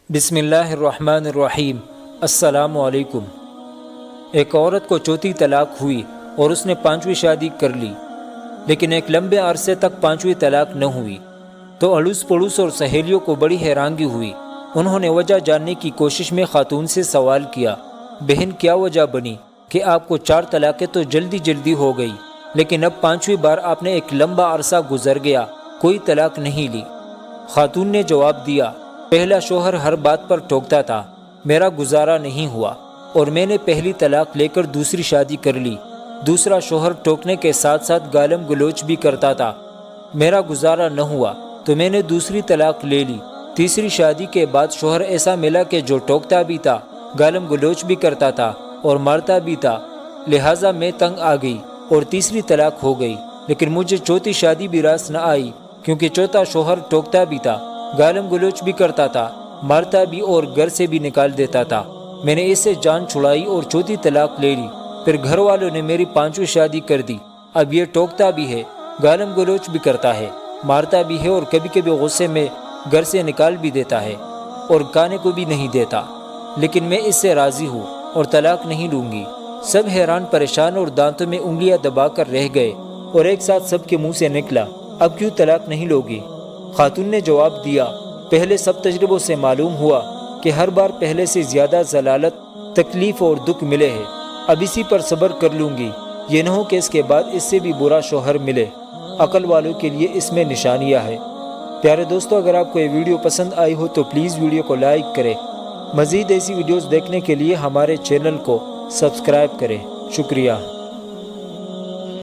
بسم اللہ الرحمن الرحیم۔ السلام علیکم۔ ایک عورت کو چوتھی طلاق ہوئی اور اس نے پانچویں شادی کر لی، لیکن ایک لمبے عرصے تک پانچویں طلاق نہ ہوئی تو اڑوس پڑوس اور سہیلیوں کو بڑی حیرانگی ہوئی۔ انہوں نے وجہ جاننے کی کوشش میں خاتون سے سوال کیا، بہن کیا وجہ بنی کہ آپ کو 4 طلاقیں تو جلدی جلدی ہو گئی، لیکن اب پانچویں بار آپ نے ایک لمبا عرصہ گزر گیا کوئی طلاق نہیں لی؟ خاتون نے جواب دیا، پہلا شوہر ہر بات پر ٹوکتا تھا، میرا گزارا نہیں ہوا اور میں نے پہلی طلاق لے کر دوسری شادی کر لی۔ دوسرا شوہر ٹوکنے کے ساتھ ساتھ گالم گلوچ بھی کرتا تھا، میرا گزارا نہ ہوا تو میں نے دوسری طلاق لے لی۔ تیسری شادی کے بعد شوہر ایسا ملا کہ جو ٹوکتا بھی تھا، گالم گلوچ بھی کرتا تھا اور مارتا بھی تھا، لہٰذا میں تنگ آ گئی اور تیسری طلاق ہو گئی، لیکن مجھے چوتھی شادی بھی راس نہ آئی کیونکہ چوتھا شوہر ٹوکتا بھی تھا، گالم گلوچ بھی کرتا تھا، مارتا بھی اور گھر سے بھی نکال دیتا تھا۔ میں نے اس سے جان چھڑائی اور چوتھی طلاق لے لی، پھر گھر والوں نے میری پانچویں شادی کر دی۔ اب یہ ٹوکتا بھی ہے، گالم گلوچ بھی کرتا ہے، مارتا بھی ہے اور کبھی کبھی غصے میں گھر سے نکال بھی دیتا ہے اور کھانے کو بھی نہیں دیتا، لیکن میں اس سے راضی ہوں اور طلاق نہیں لوں گی۔ سب حیران پریشان اور دانتوں میں انگلیاں دبا کر رہ گئے اور ایک ساتھ سب کے منہ سے نکلا، اب کیوں طلاق نہیں لوگی؟ خاتون نے جواب دیا، پہلے سب تجربوں سے معلوم ہوا کہ ہر بار پہلے سے زیادہ ضلالت، تکلیف اور دکھ ملے ہیں، اب اسی پر صبر کر لوں گی، یہ نہ ہو کہ اس کے بعد اس سے بھی برا شوہر ملے۔ عقل والوں کے لیے اس میں نشانیاں ہیں۔ پیارے دوستو، اگر آپ کو یہ ویڈیو پسند آئی ہو تو پلیز ویڈیو کو لائک کریں۔ مزید ایسی ویڈیوز دیکھنے کے لیے ہمارے چینل کو سبسکرائب کریں۔ شکریہ۔